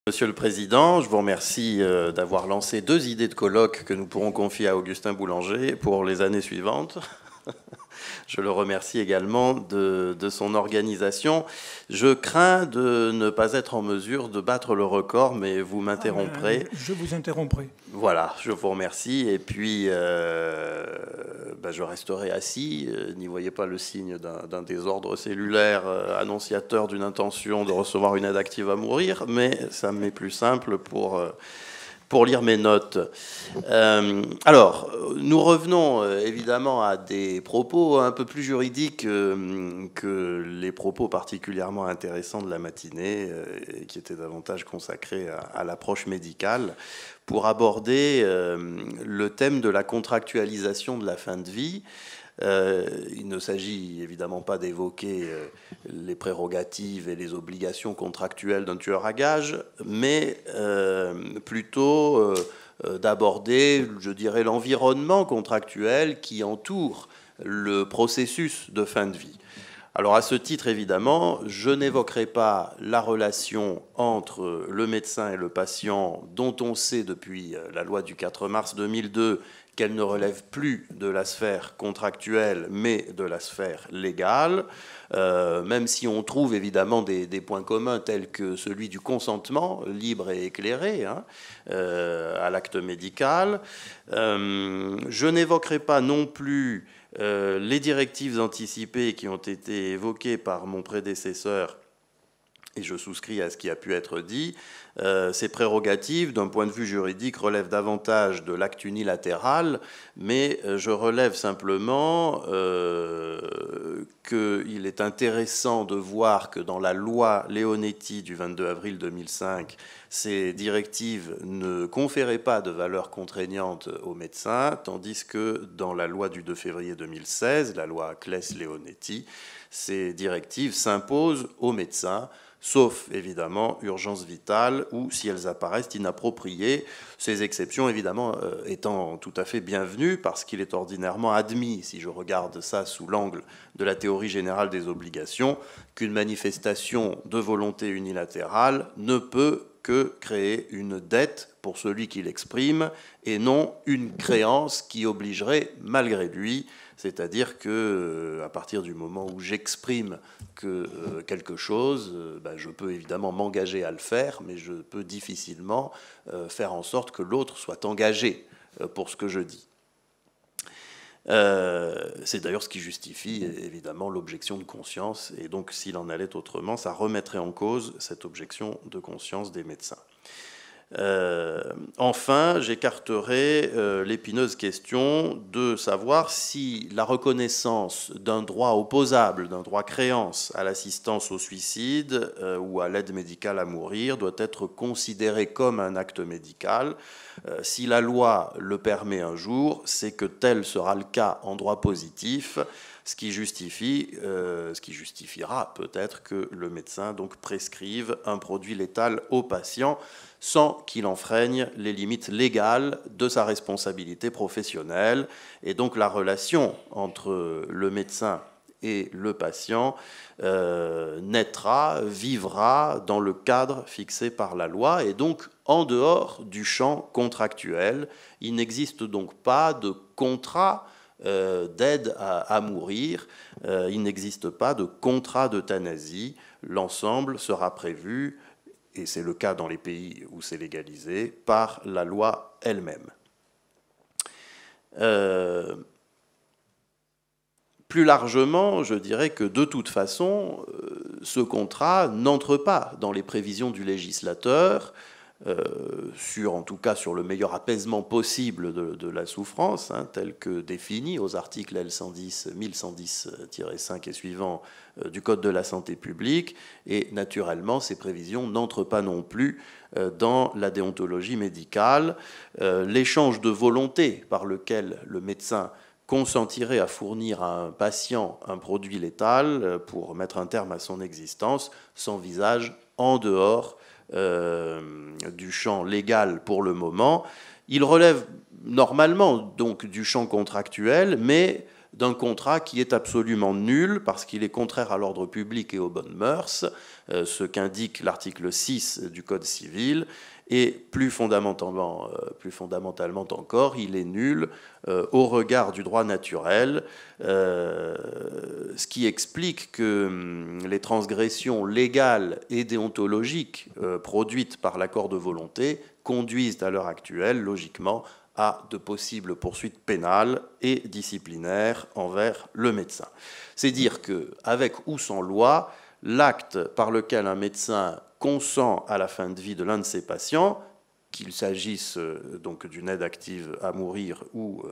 Monsieur le Président, je vous remercie d'avoir lancé 2 idées de colloque que nous pourrons confier à Augustin Boulanger pour les années suivantes. Je le remercie également de son organisation. Je crains de ne pas être en mesure de battre le record, mais vous m'interromprez. Je vous interromprai. Voilà, je vous remercie. Et puis, je resterai assis. N'y voyez pas le signe d'un désordre cellulaire annonciateur d'une intention de recevoir une aide active à mourir, mais ça m'est plus simple pour lire mes notes. Alors, nous revenons évidemment à des propos un peu plus juridiques que les propos particulièrement intéressants de la matinée, qui étaient davantage consacrés à l'approche médicale, pour aborder le thème de la contractualisation de la fin de vie. Il ne s'agit évidemment pas d'évoquer les prérogatives et les obligations contractuelles d'un tueur à gages, mais plutôt d'aborder, je dirais, l'environnement contractuel qui entoure le processus de fin de vie. Alors à ce titre, évidemment, je n'évoquerai pas la relation entre le médecin et le patient, dont on sait depuis la loi du 4 mars 2002 qu'elle ne relève plus de la sphère contractuelle, mais de la sphère légale, même si on trouve évidemment des points communs tels que celui du consentement libre et éclairé à l'acte médical. Je n'évoquerai pas non plus les directives anticipées qui ont été évoquées par mon prédécesseur, et je souscris à ce qui a pu être dit. Ces prérogatives, d'un point de vue juridique, relèvent davantage de l'acte unilatéral, mais je relève simplement qu'il est intéressant de voir que dans la loi Leonetti du 22 avril 2005, ces directives ne conféraient pas de valeur contraignante aux médecins, tandis que dans la loi du 2 février 2016, la loi Claes-Leonetti, ces directives s'imposent aux médecins, sauf évidemment urgence vitale ou si elles apparaissent inappropriées, ces exceptions évidemment étant tout à fait bienvenues parce qu'il est ordinairement admis, si je regarde ça sous l'angle de la théorie générale des obligations, qu'une manifestation de volonté unilatérale ne peut que créer une dette pour celui qui l'exprime et non une créance qui obligerait malgré lui. C'est-à-dire que à partir du moment où j'exprime quelque chose, je peux évidemment m'engager à le faire, mais je peux difficilement faire en sorte que l'autre soit engagé pour ce que je dis. C'est d'ailleurs ce qui justifie évidemment l'objection de conscience, et donc s'il en allait autrement, ça remettrait en cause cette objection de conscience des médecins. Enfin, j'écarterai l'épineuse question de savoir si la reconnaissance d'un droit opposable, d'un droit créance à l'assistance au suicide ou à l'aide médicale à mourir doit être considérée comme un acte médical. Si la loi le permet un jour, c'est que tel sera le cas en droit positif, ce qui justifiera peut-être que le médecin donc prescrive un produit létal au patient sans qu'il enfreigne les limites légales de sa responsabilité professionnelle. Et donc la relation entre le médecin et le patient naîtra, vivra dans le cadre fixé par la loi et donc en dehors du champ contractuel. Il n'existe donc pas de contrat d'aide à mourir, il n'existe pas de contrat d'euthanasie. L'ensemble sera prévu, et c'est le cas dans les pays où c'est légalisé, par la loi elle-même. Plus largement, je dirais que de toute façon, ce contrat n'entre pas dans les prévisions du législateur, en tout cas sur le meilleur apaisement possible de la souffrance, tel que défini aux articles L110, 1110-5 et suivants du Code de la santé publique, et naturellement ces prévisions n'entrent pas non plus dans la déontologie médicale. L'échange de volonté par lequel le médecin consentirait à fournir à un patient un produit létal pour mettre un terme à son existence s'envisage en dehors du champ légal pour le moment. Il relève normalement donc du champ contractuel, mais d'un contrat qui est absolument nul parce qu'il est contraire à l'ordre public et aux bonnes mœurs, ce qu'indique l'article 6 du Code civil, et plus fondamentalement encore, il est nul au regard du droit naturel, ce qui explique que les transgressions légales et déontologiques produites par l'accord de volonté conduisent à l'heure actuelle, logiquement, à de possibles poursuites pénales et disciplinaires envers le médecin. C'est dire qu'avec ou sans loi, l'acte par lequel un médecin consent à la fin de vie de l'un de ses patients, qu'il s'agisse donc d'une aide active à mourir ou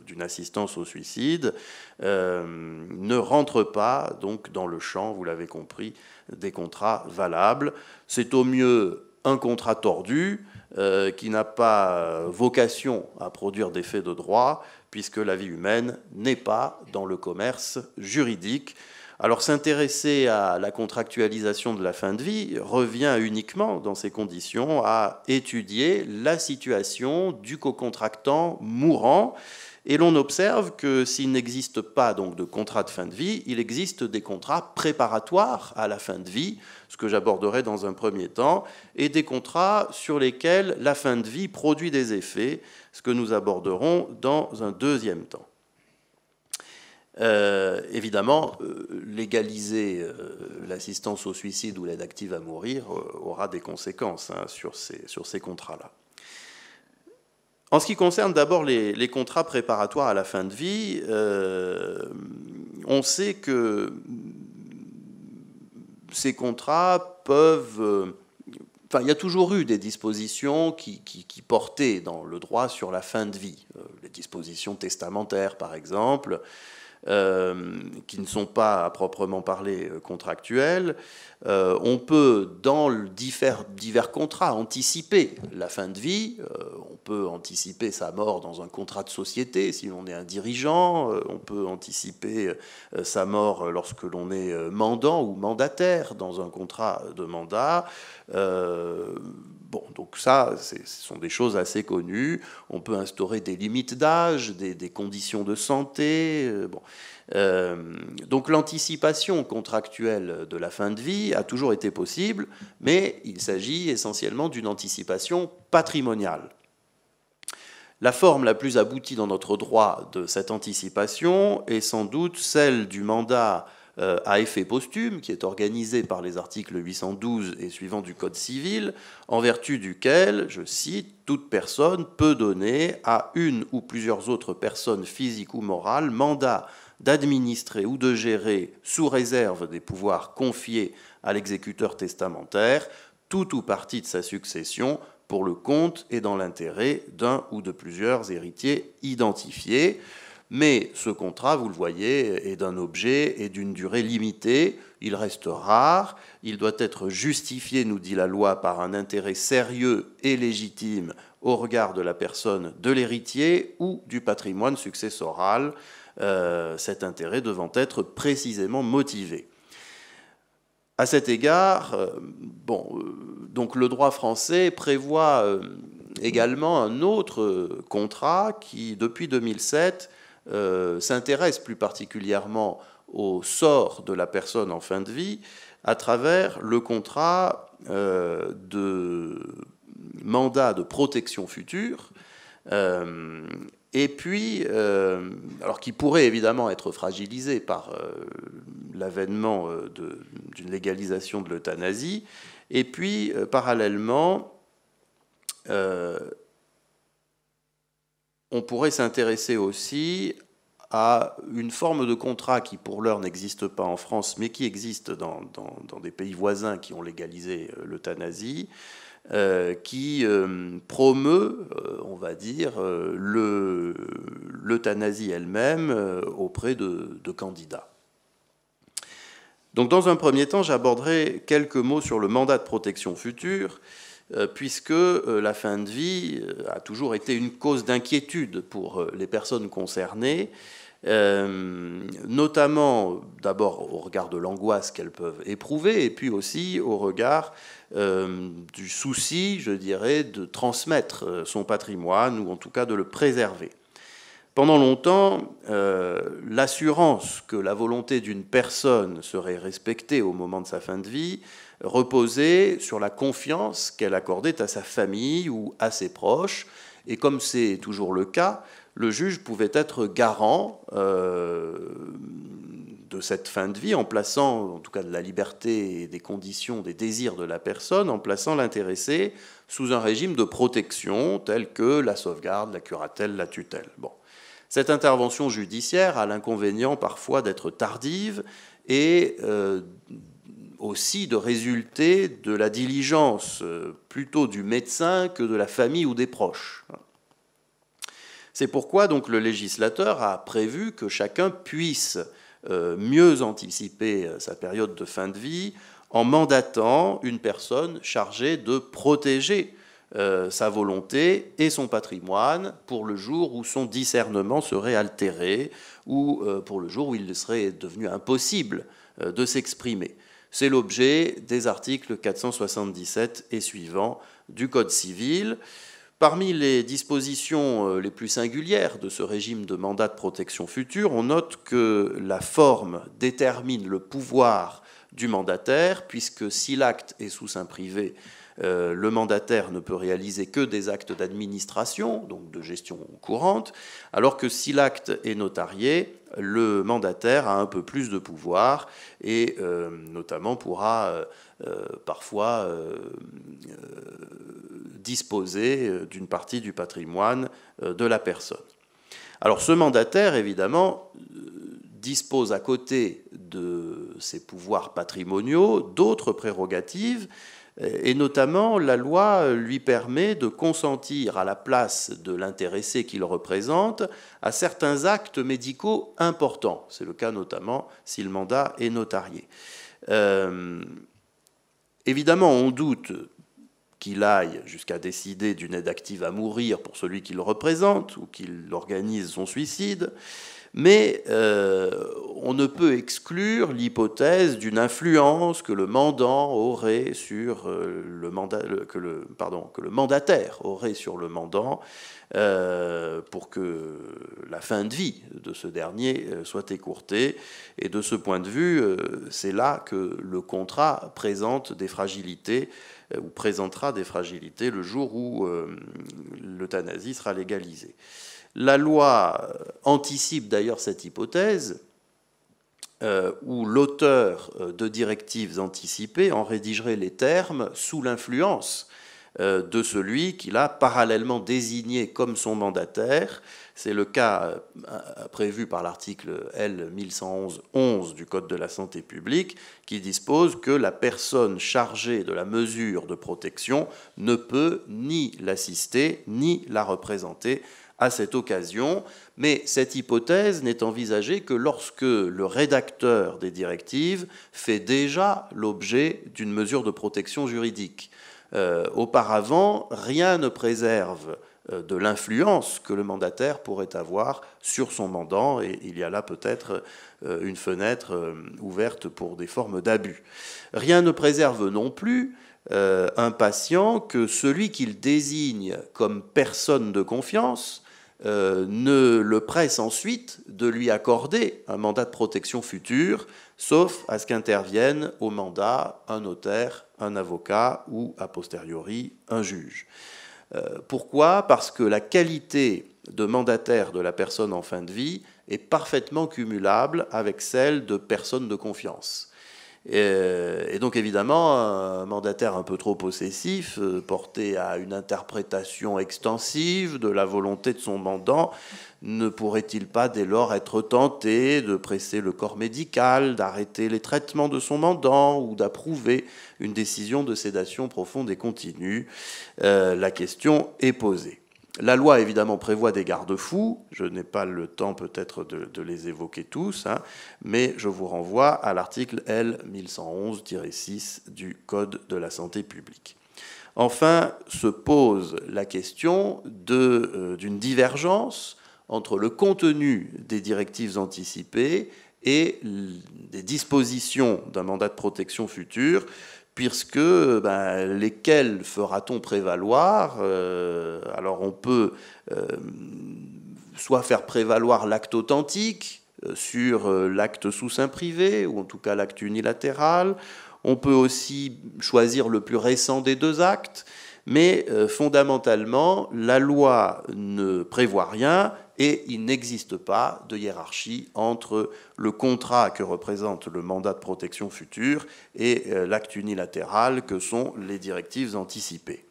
d'une assistance au suicide, ne rentre pas donc dans le champ, vous l'avez compris, des contrats valables. C'est au mieux un contrat tordu qui n'a pas vocation à produire des faits de droit, puisque la vie humaine n'est pas dans le commerce juridique. Alors s'intéresser à la contractualisation de la fin de vie revient uniquement, dans ces conditions, à étudier la situation du cocontractant mourant. Et l'on observe que s'il n'existe pas donc de contrat de fin de vie, il existe des contrats préparatoires à la fin de vie, ce que j'aborderai dans un premier temps, et des contrats sur lesquels la fin de vie produit des effets, ce que nous aborderons dans un deuxième temps. Évidemment, légaliser l'assistance au suicide ou l'aide active à mourir aura des conséquences sur ces contrats-là. En ce qui concerne d'abord les contrats préparatoires à la fin de vie, on sait que ces contrats peuvent... Enfin, il y a toujours eu des dispositions qui portaient dans le droit sur la fin de vie. Les dispositions testamentaires, par exemple, qui ne sont pas à proprement parler contractuelles. On peut, dans divers contrats, anticiper la fin de vie. On peut anticiper sa mort dans un contrat de société si l'on est un dirigeant. On peut anticiper sa mort lorsque l'on est mandant ou mandataire dans un contrat de mandat. Bon, donc ça, ce sont des choses assez connues. On peut instaurer des limites d'âge, des conditions de santé. Bon. Donc l'anticipation contractuelle de la fin de vie a toujours été possible, mais il s'agit essentiellement d'une anticipation patrimoniale. La forme la plus aboutie dans notre droit de cette anticipation est sans doute celle du mandat à effet posthume, qui est organisé par les articles 812 et suivants du Code civil, en vertu duquel, je cite, « toute personne peut donner à une ou plusieurs autres personnes physiques ou morales mandat d'administrer ou de gérer, sous réserve des pouvoirs confiés à l'exécuteur testamentaire, tout ou partie de sa succession pour le compte et dans l'intérêt d'un ou de plusieurs héritiers identifiés ». Mais ce contrat, vous le voyez, est d'un objet et d'une durée limitée. Il reste rare. Il doit être justifié, nous dit la loi, par un intérêt sérieux et légitime au regard de la personne de l'héritier ou du patrimoine successoral, cet intérêt devant être précisément motivé. À cet égard, donc le droit français prévoit également un autre contrat qui, depuis 2007, s'intéresse plus particulièrement au sort de la personne en fin de vie à travers le contrat de mandat de protection future, et puis, alors qui pourrait évidemment être fragilisé par l'avènement d'une légalisation de l'euthanasie, et puis parallèlement, on pourrait s'intéresser aussi à une forme de contrat qui, pour l'heure, n'existe pas en France, mais qui existe dans des pays voisins qui ont légalisé l'euthanasie, qui promeut, on va dire, l'euthanasie elle-même auprès de candidats. Donc, dans un premier temps, j'aborderai quelques mots sur le mandat de protection future, puisque la fin de vie a toujours été une cause d'inquiétude pour les personnes concernées, notamment d'abord au regard de l'angoisse qu'elles peuvent éprouver, et puis aussi au regard du souci, je dirais, de transmettre son patrimoine, ou en tout cas de le préserver. Pendant longtemps, l'assurance que la volonté d'une personne serait respectée au moment de sa fin de vie reposait sur la confiance qu'elle accordait à sa famille ou à ses proches. Et comme c'est toujours le cas, le juge pouvait être garant de cette fin de vie en plaçant, en tout cas de la liberté et des conditions, des désirs de la personne, en plaçant l'intéressé sous un régime de protection tel que la sauvegarde, la curatelle, la tutelle. Bon. Cette intervention judiciaire a l'inconvénient parfois d'être tardive et aussi de résulter de la diligence plutôt du médecin que de la famille ou des proches. C'est pourquoi donc le législateur a prévu que chacun puisse mieux anticiper sa période de fin de vie en mandatant une personne chargée de protéger sa volonté et son patrimoine pour le jour où son discernement serait altéré ou pour le jour où il serait devenu impossible de s'exprimer. C'est l'objet des articles 477 et suivants du Code civil. Parmi les dispositions les plus singulières de ce régime de mandat de protection future, on note que la forme détermine le pouvoir du mandataire, puisque si l'acte est sous seing privé, le mandataire ne peut réaliser que des actes d'administration, donc de gestion courante, alors que si l'acte est notarié, le mandataire a un peu plus de pouvoir et notamment pourra parfois disposer d'une partie du patrimoine de la personne. Alors ce mandataire, évidemment, dispose à côté de ses pouvoirs patrimoniaux d'autres prérogatives, et notamment la loi lui permet de consentir à la place de l'intéressé qu'il représente à certains actes médicaux importants. C'est le cas notamment si le mandat est notarié. Évidemment, on doute qu'il aille jusqu'à décider d'une aide active à mourir pour celui qui le représente ou qu'il organise son suicide, mais on ne peut exclure l'hypothèse d'une influence que le mandant aurait sur le mandataire aurait sur le mandant pour que la fin de vie de ce dernier soit écourtée. Et de ce point de vue, c'est là que le contrat présente des fragilités ou présentera des fragilités le jour où l'euthanasie sera légalisée. La loi anticipe d'ailleurs cette hypothèse où l'auteur de directives anticipées en rédigerait les termes sous l'influence de celui qu'il a parallèlement désigné comme son mandataire. C'est le cas prévu par l'article L. 1111 du Code de la santé publique qui dispose que la personne chargée de la mesure de protection ne peut ni l'assister ni la représenter à cette occasion, mais cette hypothèse n'est envisagée que lorsque le rédacteur des directives fait déjà l'objet d'une mesure de protection juridique. Auparavant, rien ne préserve de l'influence que le mandataire pourrait avoir sur son mandant, et il y a là peut-être une fenêtre ouverte pour des formes d'abus. Rien ne préserve non plus un patient que celui qu'il désigne comme personne de confiance ne le presse ensuite de lui accorder un mandat de protection future, sauf à ce qu'intervienne au mandat un notaire, un avocat ou, a posteriori, un juge. Pourquoi ? Parce que la qualité de mandataire de la personne en fin de vie est parfaitement cumulable avec celle de personne de confiance. Et donc évidemment, un mandataire un peu trop possessif, porté à une interprétation extensive de la volonté de son mandant, ne pourrait-il pas dès lors être tenté de presser le corps médical, d'arrêter les traitements de son mandant ou d'approuver une décision de sédation profonde et continue ? La question est posée. La loi, évidemment, prévoit des garde-fous. Je n'ai pas le temps peut-être de les évoquer tous, mais je vous renvoie à l'article L. 1111-6 du Code de la santé publique. Enfin, se pose la question d'une divergence entre le contenu des directives anticipées et des dispositions d'un mandat de protection future, puisque lesquels fera-t-on prévaloir ? Alors on peut soit faire prévaloir l'acte authentique sur l'acte sous seing privé, ou en tout cas l'acte unilatéral. On peut aussi choisir le plus récent des deux actes, mais fondamentalement, la loi ne prévoit rien et il n'existe pas de hiérarchie entre le contrat que représente le mandat de protection future et l'acte unilatéral que sont les directives anticipées.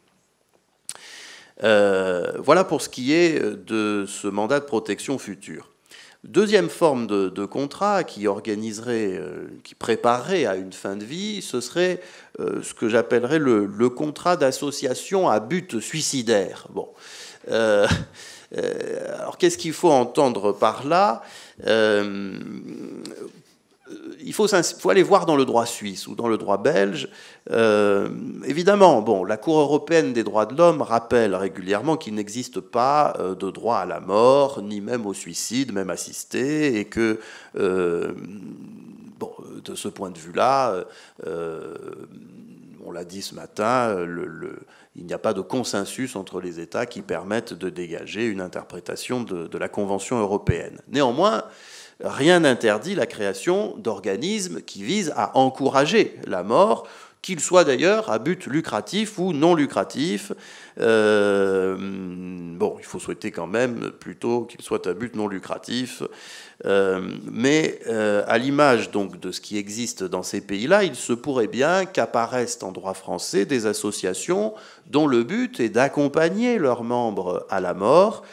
Voilà pour ce qui est de ce mandat de protection future. Deuxième forme de contrat qui organiserait, qui préparerait à une fin de vie, ce serait ce que j'appellerais le contrat d'association à but suicidaire. Bon. Alors qu'est-ce qu'il faut entendre par là? Il faut aller voir dans le droit suisse ou dans le droit belge. Évidemment, bon, la Cour européenne des droits de l'homme rappelle régulièrement qu'il n'existe pas de droit à la mort, ni même au suicide, même assisté, et que, bon, de ce point de vue-là, on l'a dit ce matin, il n'y a pas de consensus entre les États qui permettent de dégager une interprétation de la Convention européenne. Néanmoins, rien n'interdit la création d'organismes qui visent à encourager la mort, qu'ils soient d'ailleurs à but lucratif ou non lucratif. Bon, il faut souhaiter quand même plutôt qu'ils soient à but non lucratif. Mais à l'image donc de ce qui existe dans ces pays-là, il se pourrait bien qu'apparaissent en droit français des associations dont le but est d'accompagner leurs membres à la mort.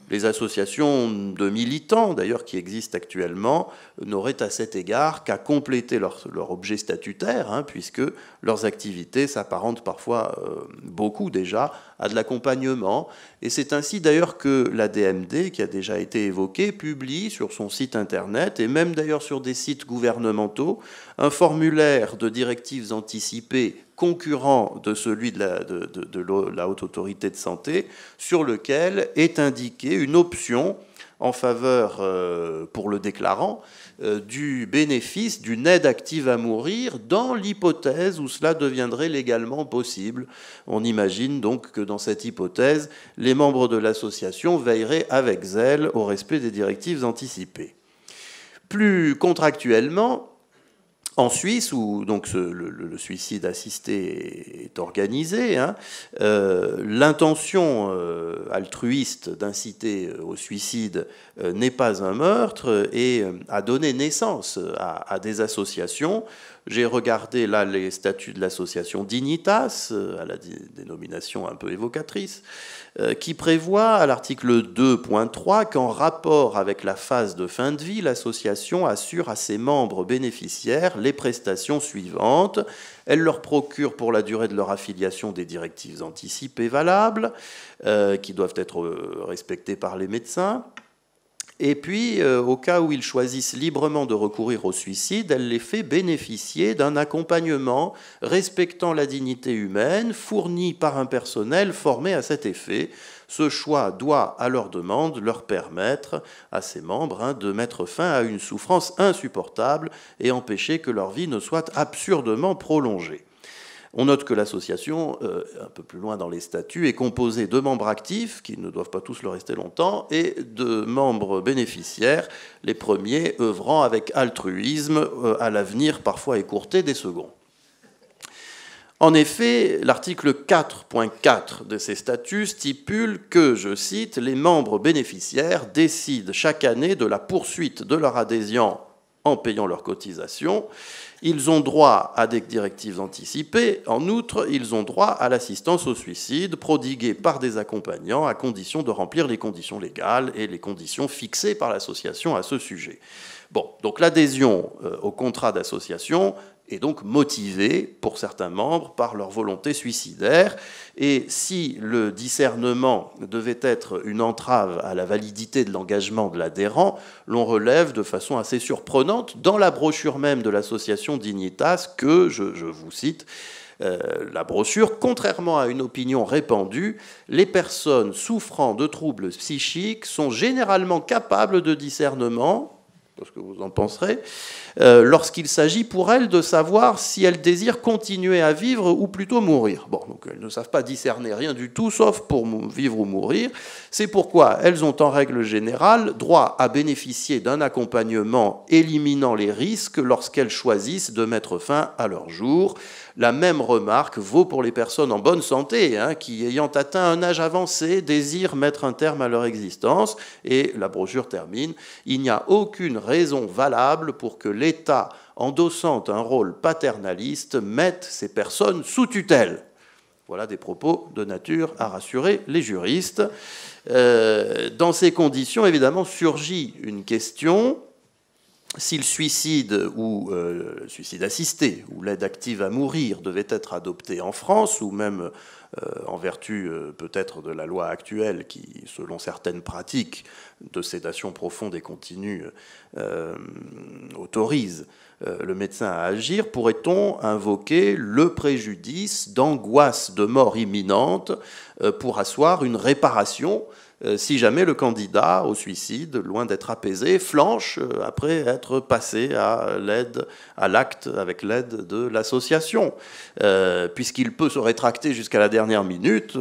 Les associations de militants, d'ailleurs, qui existent actuellement, n'auraient à cet égard qu'à compléter leur objet statutaire, hein, puisque leurs activités s'apparentent parfois beaucoup déjà à de l'accompagnement. Et c'est ainsi d'ailleurs que la DMD, qui a déjà été évoquée, publie sur son site internet, et même d'ailleurs sur des sites gouvernementaux, un formulaire de directives anticipées concurrent de celui de la Haute Autorité de Santé, sur lequel est indiquée une option en faveur, pour le déclarant, du bénéfice d'une aide active à mourir dans l'hypothèse où cela deviendrait légalement possible. On imagine donc que dans cette hypothèse, les membres de l'association veilleraient avec zèle au respect des directives anticipées. Plus contractuellement, en Suisse, où donc le suicide assisté est organisé, hein, l'intention altruiste d'inciter au suicide n'est pas un meurtre et a donné naissance à des associations. J'ai regardé là les statuts de l'association Dignitas, à la dénomination un peu évocatrice, qui prévoit à l'article 2.3 qu'en rapport avec la phase de fin de vie, l'association assure à ses membres bénéficiaires les prestations suivantes. Elle leur procure pour la durée de leur affiliation des directives anticipées valables, qui doivent être respectées par les médecins. Et puis, au cas où ils choisissent librement de recourir au suicide, elle les fait bénéficier d'un accompagnement respectant la dignité humaine, fourni par un personnel formé à cet effet. Ce choix doit, à leur demande, leur permettre à ces membres de mettre fin à une souffrance insupportable et empêcher que leur vie ne soit absurdement prolongée. On note que l'association, un peu plus loin dans les statuts, est composée de membres actifs, qui ne doivent pas tous le rester longtemps, et de membres bénéficiaires, les premiers œuvrant avec altruisme, à l'avenir parfois écourté des seconds. En effet, l'article 4.4 de ces statuts stipule que, je cite, « les membres bénéficiaires décident chaque année de la poursuite de leur adhésion en payant leurs cotisations. Ils ont droit à des directives anticipées. En outre, ils ont droit à l'assistance au suicide prodiguée par des accompagnants à condition de remplir les conditions légales et les conditions fixées par l'association à ce sujet. » Bon, donc l'adhésion au contrat d'association est donc motivée pour certains membres par leur volonté suicidaire. Et si le discernement devait être une entrave à la validité de l'engagement de l'adhérent, l'on relève de façon assez surprenante dans la brochure même de l'association Dignitas que, je vous cite, la brochure, contrairement à une opinion répandue, les personnes souffrant de troubles psychiques sont généralement capables de discernement, ce que vous en penserez, lorsqu'il s'agit pour elles de savoir si elles désirent continuer à vivre ou plutôt mourir. Bon, donc elles ne savent pas discerner rien du tout, sauf pour vivre ou mourir. C'est pourquoi elles ont en règle générale droit à bénéficier d'un accompagnement éliminant les risques lorsqu'elles choisissent de mettre fin à leur jour. La même remarque vaut pour les personnes en bonne santé, qui, ayant atteint un âge avancé, désirent mettre un terme à leur existence. Et la brochure termine, « Il n'y a aucune raison valable pour que l'État, endossant un rôle paternaliste, mette ces personnes sous tutelle. » Voilà des propos de nature à rassurer les juristes. Dans ces conditions, évidemment, surgit une question. Si le suicide ou le suicide assisté ou l'aide active à mourir devait être adopté en France, ou même en vertu peut-être de la loi actuelle qui, selon certaines pratiques de sédation profonde et continue, autorise le médecin à agir, pourrait-on invoquer le préjudice d'angoisse de mort imminente pour asseoir une réparation si jamais le candidat au suicide, loin d'être apaisé, flanche après être passé à l'acte avec l'aide de l'association. Puisqu'il peut se rétracter jusqu'à la dernière minute,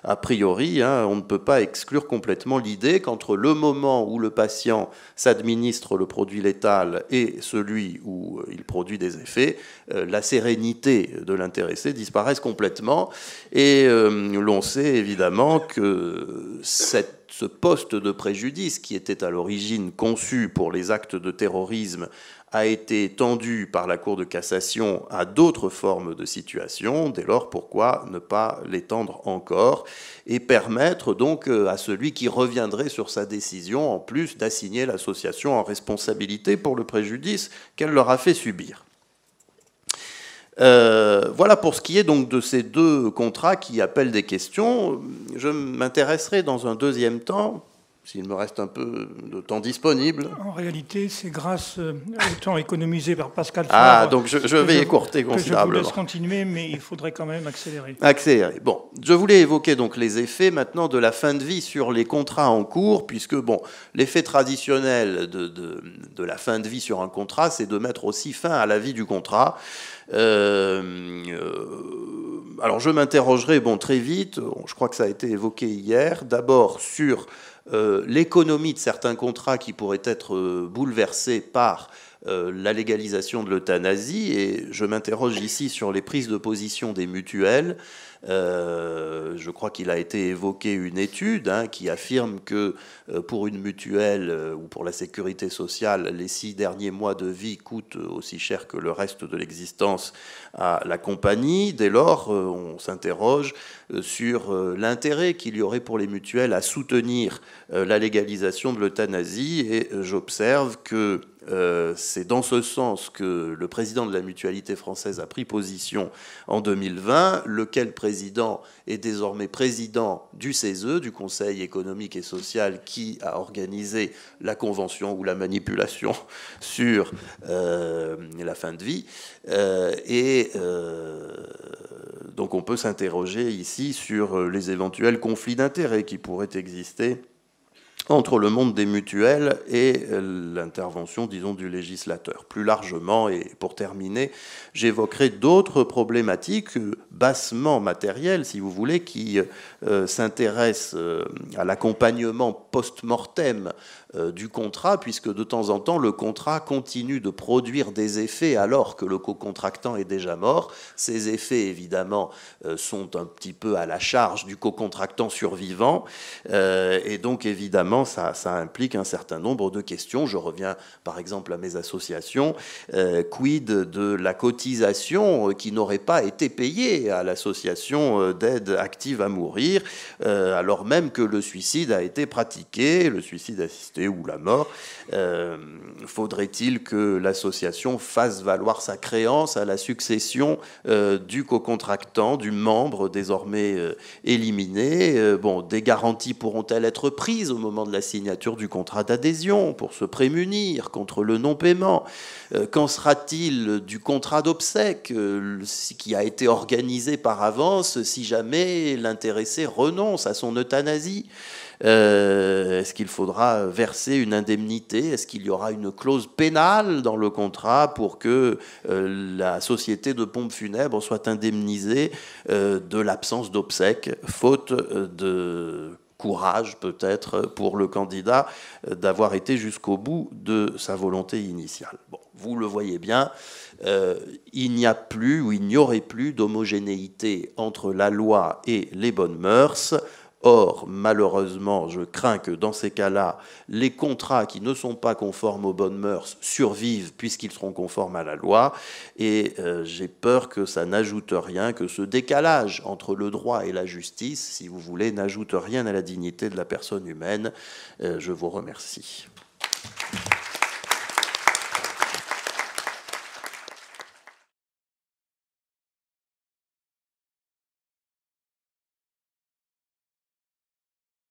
a priori, on ne peut pas exclure complètement l'idée qu'entre le moment où le patient s'administre le produit létal et celui où il produit des effets, la sérénité de l'intéressé disparaisse complètement. Et l'on sait évidemment que ce poste de préjudice qui était à l'origine conçu pour les actes de terrorisme a été étendu par la Cour de cassation à d'autres formes de situations. Dès lors, pourquoi ne pas l'étendre encore et permettre donc à celui qui reviendrait sur sa décision, en plus, d'assigner l'association en responsabilité pour le préjudice qu'elle leur a fait subir. Voilà pour ce qui est donc de ces deux contrats qui appellent des questions. Je m'intéresserai dans un deuxième temps, s'il me reste un peu de temps disponible. En réalité, c'est grâce au temps économisé par Pascal Faure. Donc je vais écourter considérablement. Je vous laisse continuer, mais il faudrait quand même accélérer. Accélérer. Bon, je voulais évoquer donc les effets maintenant de la fin de vie sur les contrats en cours, puisque l'effet traditionnel de la fin de vie sur un contrat, c'est de mettre aussi fin à la vie du contrat. Alors je m'interrogerai très vite, je crois que ça a été évoqué hier, d'abord sur l'économie de certains contrats qui pourraient être bouleversés par la légalisation de l'euthanasie, et je m'interroge ici sur les prises de position des mutuelles. Je crois qu'il a été évoqué une étude qui affirme que pour une mutuelle ou pour la sécurité sociale, les 6 derniers mois de vie coûtent aussi cher que le reste de l'existence à la compagnie. Dès lors, on s'interroge sur l'intérêt qu'il y aurait pour les mutuelles à soutenir la légalisation de l'euthanasie, et j'observe que c'est dans ce sens que le président de la Mutualité française a pris position en 2020, lequel président est désormais président du CESE, du Conseil économique et social, qui a organisé la convention ou la manipulation sur la fin de vie. Donc on peut s'interroger ici sur les éventuels conflits d'intérêts qui pourraient exister entre le monde des mutuelles et l'intervention, disons, du législateur. Plus largement, et pour terminer, j'évoquerai d'autres problématiques bassement matérielles, si vous voulez, qui s'intéressent à l'accompagnement post-mortem du contrat, puisque de temps en temps, le contrat continue de produire des effets alors que le co-contractant est déjà mort. Ces effets, évidemment, sont un petit peu à la charge du co-contractant survivant, et donc, évidemment, ça implique un certain nombre de questions. Je reviens, par exemple, à mes associations. Quid de la cotisation qui n'aurait pas été payée à l'association d'aide active à mourir, alors même que le suicide a été pratiqué, le suicide assisté ou la mort. Faudrait-il que l'association fasse valoir sa créance à la succession du co-contractant, du membre désormais éliminé? Des garanties pourront-elles être prises au moment de la signature du contrat d'adhésion pour se prémunir contre le non-paiement? Qu'en sera-t-il du contrat d'obsèques qui a été organisé par avance si jamais l'intéressé renonce à son euthanasie? Est-ce qu'il faudra verser une indemnité? Est-ce qu'il y aura une clause pénale dans le contrat pour que la société de pompes funèbres soit indemnisée de l'absence d'obsèques, faute de courage peut-être pour le candidat d'avoir été jusqu'au bout de sa volonté initiale. Bon, vous le voyez bien, il n'y a plus ou il n'y aurait plus d'homogénéité entre la loi et les bonnes mœurs. Or, malheureusement, je crains que dans ces cas-là, les contrats qui ne sont pas conformes aux bonnes mœurs survivent puisqu'ils seront conformes à la loi. Et j'ai peur que ça n'ajoute rien, que ce décalage entre le droit et la justice, si vous voulez, n'ajoute rien à la dignité de la personne humaine. Je vous remercie.